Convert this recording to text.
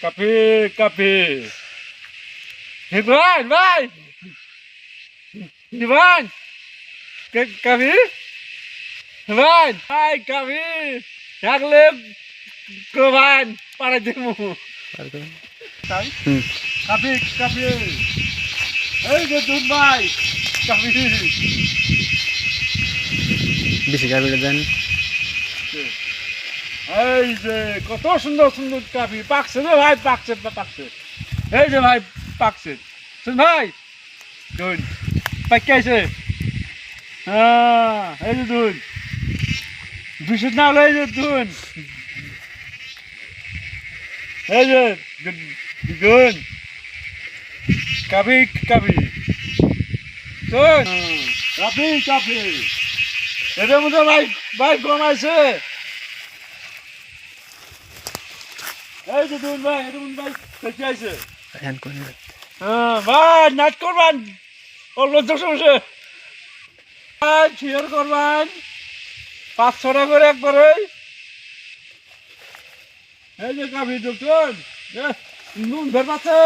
কাপি কাপি Ivan, vai! Ivan! Kavi! Ivan! Vai, Kavi! Yakle Kovan! Para demo! Kavi, Kavi! Hey, the Dubai! Kavi! বেশি কাপি দেন এই যে কত সুন্দর সুন্দর কাপি পাকছে রে ভাই পাকছে পাকছে এই যে ভাই পাকছে শুন ভাই দুন পাকাইছে হ্যাঁ এই যে দুন বিশুদ্ধ না হলো এই যে দুন এই যে দুন কাপি কাপি দুন কাপি কাপি এটার মধ্যে ভাই ভাই কমাইছে এই যে দুন ভাই এটা মধ্যে ভাই দেখে আইছে হ্যান কোন হ্যাঁ ভাই নাচ করবেন অল্প সমস্যা ভাই শেয়ার করবেন 500 টাকা করে একবারে এই যে কাপি দেখুন নুন ভের পাচ্ছে